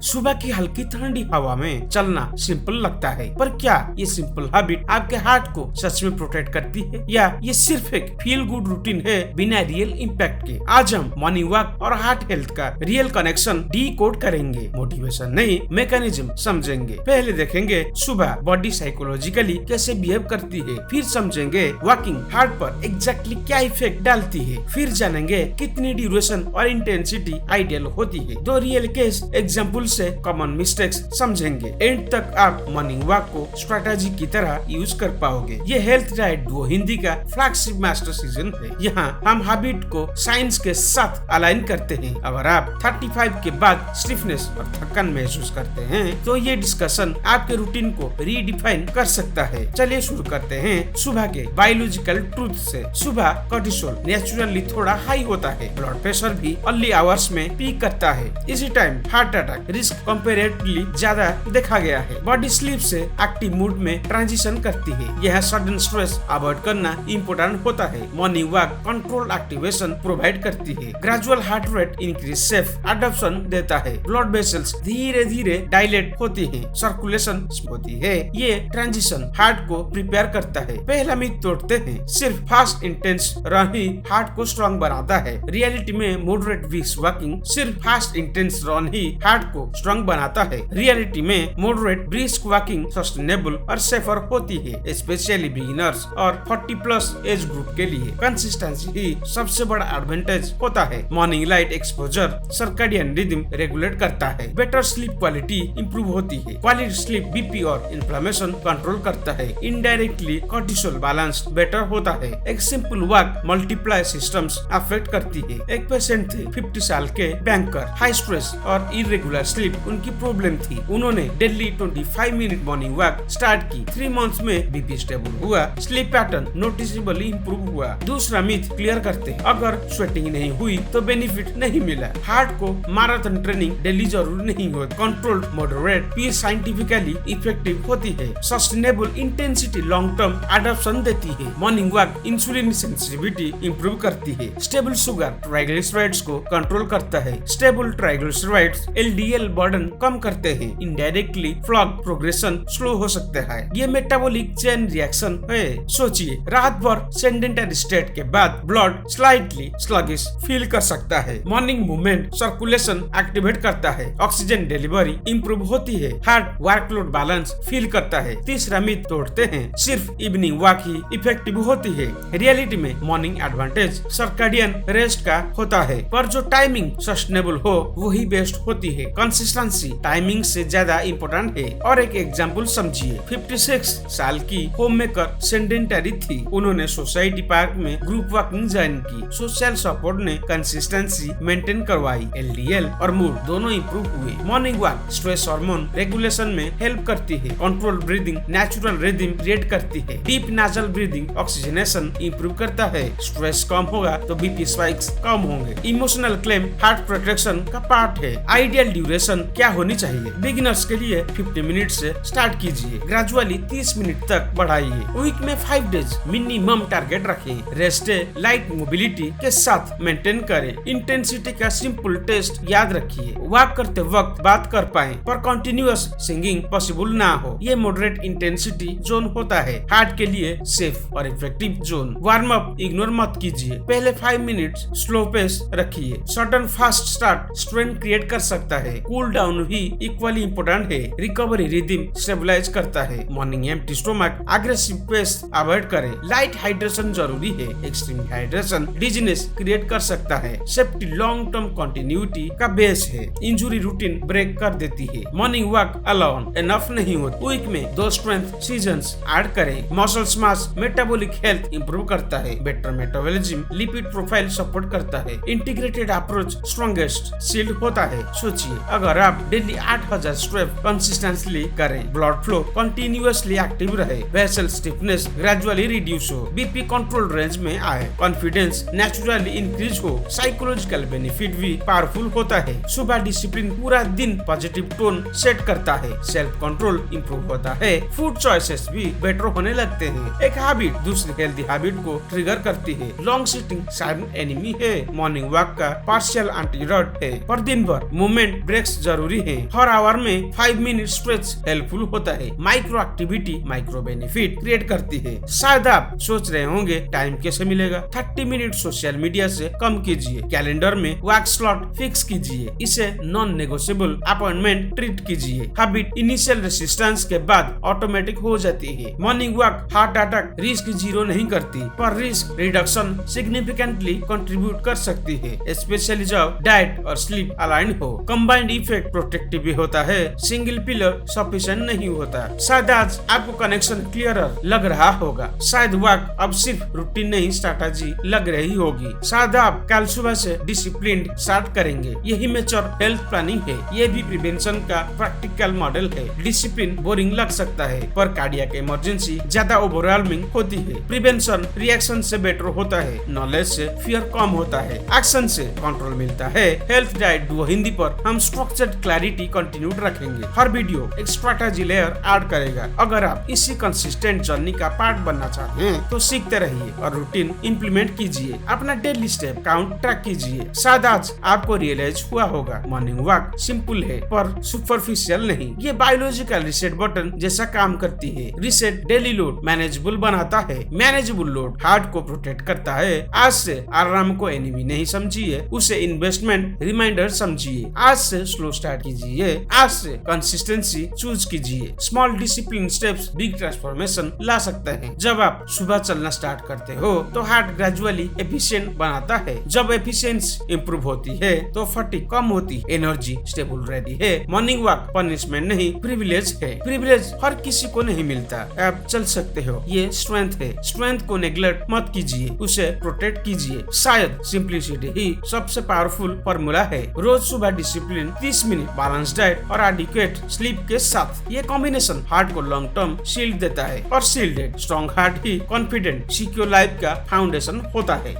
सुबह की हल्की ठंडी हवा में चलना सिंपल लगता है, पर क्या ये सिंपल हैबिट आपके हार्ट को सच में प्रोटेक्ट करती है या ये सिर्फ एक फील गुड रूटीन है बिना रियल इम्पैक्ट के? आज हम मॉर्निंग वॉक और हार्ट हेल्थ का रियल कनेक्शन डीकोड करेंगे, मोटिवेशन नहीं मैकेनिज्म समझेंगे। पहले देखेंगे सुबह बॉडी साइकोलॉजिकली कैसे बिहेव करती है, फिर समझेंगे वॉकिंग हार्ट पर एग्जैक्टली क्या इफेक्ट डालती है, फिर जानेंगे कितनी ड्यूरेशन और इंटेंसिटी आइडियल होती है। दो रियल केस एग्जाम्पल से कॉमन मिस्टेक्स समझेंगे। एंड तक आप मॉर्निंग वॉक को स्ट्रेटेजी की तरह यूज कर पाओगे। ये हेल्थ डाइट डुओ हिंदी का फ्लैगशिप मास्टर सीजन है। यहाँ हम हैबिट को साइंस के साथ अलाइन करते हैं। अगर आप 35 के बाद स्टिफनेस और थकान महसूस करते हैं तो ये डिस्कशन आपके रूटीन को रीडिफाइन कर सकता है। चलिए शुरू करते हैं सुबह के बायोलॉजिकल ट्रूथ से। सुबह कोर्टिसोल नेचुरली थोड़ा हाई होता है, ब्लड प्रेशर भी अर्ली आवर्स में पीक करता है। इसी time heart attack risk comparatively ज्यादा देखा गया है। बॉडी स्लीप से एक्टिव मूड में ट्रांजिशन करती है। यह सडन स्ट्रेस अवॉइड करना इम्पोर्टेंट होता है। Morning walk control activation provide करती है। Gradual heart rate increase safe adoption देता है। ब्लड वेसल्स धीरे धीरे डायलेट होती है, सर्कुलेशन होती है। ये ट्रांजिशन हार्ट को प्रिपेयर करता है। पहला मिथ तोड़ते हैं, सिर्फ फास्ट इंटेंस रन ही हार्ट को स्ट्रॉन्ग बनाता है। रियलिटी में मॉडरेट ब्रिस्क वॉकिंग सिर्फ फास्ट इंटेंस रन ही हार्ट को स्ट्रॉन्ग बनाता है। रियलिटी में मॉडरेट ब्रिस्क वॉकिंग सस्टेनेबल और सेफर होती है, स्पेशली बिगिनर्स और 40+ एज ग्रुप के लिए। कंसिस्टेंसी ही सबसे बड़ा एडवांटेज होता है। Morning light exposure circadian rhythm regulate करता है। बेटर स्लीप क्वालिटी इंप्रूव होती है। क्वालिटी स्लीप बीपी और इन्फ्लेमेशन कंट्रोल करता है। इनडायरेक्टली कोर्टिसोल बैलेंस बेटर होता है। एक simple walk multiply systems affect करती है। एक पेशेंट थे 50 साल के बैंकर, हाई स्ट्रेस और इरेगुलर स्लीप उनकी प्रॉब्लम थी। उन्होंने daily 25 minute morning walk start की। 3 मंथ्स में बीपी स्टेबल हुआ, स्लीप पैटर्न नोटिसेबली इंप्रूव हुआ। दूसरा मिथ क्लियर करते हैं, अगर स्वेटिंग नहीं हुई तो बेनिफिट नहीं मिला। हार्ट को मैराथन ट्रेनिंग डेली जरूरी नहीं होती। Controlled moderate pace scientifically effective होती है। Sustainable intensity long term adoption देती है। Morning walk insulin sensitivity improve करती है। स्टेबल शुगर ट्राइग्लिसराइड्स को कंट्रोल करता है। स्टेबल ट्राइग्लिसराइड्स एलडीएल बर्डन कम करते हैं। इनडायरेक्टली फ्लॉग प्रोग्रेशन स्लो हो सकता है। ये मेटाबॉलिक चेन रिएक्शन है। सोचिए, रात भर सेडेंटरी स्टेट के बाद ब्लड स्लाइटली स्लगिश फील कर सकता है। मॉर्निंग मूवमेंट सर्कुलेशन एक्टिवेट करता है। ऑक्सीजन डिलीवरी इंप्रूव होती है। हार्ट वर्कलोड बैलेंस फील करता है। तीसरा मिथ तोड़ते हैं, सिर्फ इवनिंग वॉक ही इफेक्टिव होती है। रियलिटी में मॉर्निंग एडवांटेज सर्कैडियन रेस्ट का होता है, पर जो टाइमिंग सस्टेनेबल हो वही बेस्ट होती है। कंसिस्टेंसी टाइमिंग से ज्यादा इम्पोर्टेंट है। और एक एग्जांपल समझिए, 56 साल की होममेकर सेडेंटरी थी। उन्होंने सोसाइटी पार्क में ग्रुप वॉकिंग ज्वाइन की। सोशल सपोर्ट ने कंसिस्टेंसी मेंटेन करवाई। एलडीएल और मूड दोनों इंप्रूव हुए। Morning walk stress hormone regulation में हेल्प करती है। Control breathing natural rhythm create करती है। डीप नाजल ब्रीदिंग ऑक्सीजनेशन इंप्रूव करता है। स्ट्रेस कम होगा तो बीपी स्पाइक्स कम होंगे। इमोशनल क्लेम हार्ट प्रोटेक्शन का पार्ट है। आइडियल ड्यूरेशन क्या होनी चाहिए? बिगिनर्स के लिए 50 मिनट से स्टार्ट कीजिए, ग्रेजुअली 30 मिनट तक बढ़ाइए। वीक में 5 डेज मिनिमम टारगेट रखें। रेस्ट डे लाइट मोबिलिटी के साथ मेंटेन करें। इंटेंसिटी का सिंपल टेस्ट याद रखिए। वॉक करते वक्त बात कर पाए पर कंटिन्यूअस सिंगिंग पॉसिबल ना हो। ये मॉडरेट इंटेंसिटी जोन होता है, हार्ट के लिए सेफ और effective zone. Warm up ignore मत कीजिए। पहले 5 मिनट स्लो पेस रखिए। Sudden fast start strain create कर सकता है। कूल डाउन भी इक्वली इम्पोर्टेंट है। रिकवरी रिदम स्टेबलाइज करता है। Morning empty stomach aggressive pace avoid करें। लाइट हाइड्रेशन जरूरी है। एक्सट्रीम हाइड्रेशन डिजीनेस क्रिएट कर सकता है। सेफ्टी लॉन्ग टर्म कंटिन्यूटी का बेस है। इंजुरी रूटीन ब्रेक कर देती है। मॉर्निंग वॉक अलोन एनफ नहीं होती। वीक में 2 स्ट्रेंथ सीजन्स ऐड करें। मसल्स मास मेटाबॉलिक हेल्थ इंप्रूव करता है। Better metabolism lipid profile support करता है। इंटीग्रेटेड अप्रोच स्ट्रॉन्गेस्ट शील्ड होता है। सोचिए, अगर आप डेली 8000 स्टेप कंसिस्टेंटली करें, ब्लड फ्लो कंटिन्यूअसली एक्टिव रहे, वेसल स्टिफनेस ग्रेजुअली रिड्यूस हो, बीपी कंट्रोल रेंज में आए, कॉन्फिडेंस नेचुरली इंक्रीज हो, साइकोलॉजिकल बेनिफिट भी पावरफुल होता है। सुबह डिसिप्लिन पूरा दिन पॉजिटिव टोन सेट करता है। सेल्फ कंट्रोल इंप्रूव होता है। फूड चॉइसेस भी बेटर होने लगते हैं। एक हैबिट दूसरी हेल्दी हैबिट को ट्रिगर करती है। लॉन्ग सिटिंग साइलेंट एनिमी है। मॉर्निंग वॉक का पार्शियल एंटीडोट है, पर दिन भर मूवमेंट ब्रेक ब्रेक्स जरूरी है। हर आवर में 5 मिनट स्ट्रेच हेल्पफुल होता है। Micro activity micro benefit create करती है। शायद आप सोच रहे होंगे टाइम कैसे मिलेगा। 30 मिनट सोशल मीडिया से कम कीजिए। कैलेंडर में वर्क स्लॉट फिक्स कीजिए। इसे नॉन नेगोशिएबल अपॉइंटमेंट ट्रीट कीजिए। हैबिट इनिशियल रेसिस्टेंस के बाद ऑटोमेटिक हो जाती है। Morning walk heart attack risk zero नहीं करती, पर रिस्क रिडक्शन सिग्निफिकेंटली कंट्रीब्यूट कर सकती है, स्पेशली जब डाइट और स्लीप अलाइन हो। कंबाइंड इफेक्ट प्रोटेक्टिव भी होता है, सिंगल पिलर सफिशिएंट नहीं होता। शायद आज आपको कनेक्शन क्लियरर लग रहा होगा। शायद वॉक अब सिर्फ रूटीन नहीं स्ट्रैटेजी लग रही होगी। शायद आप कल सुबह से डिसिप्लिन स्टार्ट करेंगे। यही मेच्योर हेल्थ प्लानिंग है। ये भी प्रिवेंशन का प्रैक्टिकल मॉडल है। डिसिप्लिन बोरिंग लग सकता है, पर कार्डियक इमरजेंसी ज्यादा ओवरवेलमिंग होती है। प्रिवेंशन रिएक्शन से बेटर होता है। नॉलेज से फियर कम होता है। एक्शन से कंट्रोल मिलता है। हेल्थ डाइट डुओ हिंदी पर हम स्ट्रक्चर्ड क्लैरिटी कंटिन्यूड रखेंगे। हर वीडियो एक स्ट्रैटेजी लेयर ऐड करेगा। अगर आप इसी कंसिस्टेंट जर्नी का पार्ट बनना चाहते हैं तो सीखते रहिए और रूटीन इंप्लीमेंट कीजिए। अपना डेली स्टेप काउंट ट्रैक कीजिए। शायद आज आपको रियलाइज हुआ होगा मॉर्निंग वॉक सिंपल है पर सुपरफिशियल नहीं। ये बायोलॉजिकल रिसेट बटन जैसा काम करती है। रिसेट डेली लोड मैनेजेबल बनाता है। मैनेजेबल लोड हार्ट को प्रोटेक्ट करता है। आज से आराम को एनिमी नहीं समझिए, उसे इन्वेस्टमेंट रिमाइंडर समझिए। आज से स्लो स्टार्ट कीजिए। आज से कंसिस्टेंसी चूज कीजिए। Small discipline steps big transformation ला सकते हैं। जब आप सुबह चलना स्टार्ट करते हो तो हार्ट ग्रेजुअली एफिशिएंट बनाता है। जब एफिशिएंसी इंप्रूव होती है तो फटीग कम होती, एनर्जी स्टेबल रहती है। मॉर्निंग वॉक पनिशमेंट नहीं, प्रिविलेज है। प्रिविलेज हर किसी को नहीं मिलता। आप चल सकते हो, ये स्ट्रेंथ है। स्ट्रेंथ को नेग्लेक्ट मत कीजिए, उसे प्रोटेक्ट कीजिए। शायद सिंप्लिसिटी ही सबसे पावरफुल फॉर्मूला है। रोज सुबह डिसिप्लिन, 30 मिनट बैलेंस डाइट और एडिक्वेट स्लीप के साथ, ये कॉम्बिनेशन हार्ट को लॉन्ग टर्म शील्ड देता है। और शील्डेड स्ट्रॉन्ग हार्ट ही कॉन्फिडेंट सिक्योर लाइफ का फाउंडेशन होता है।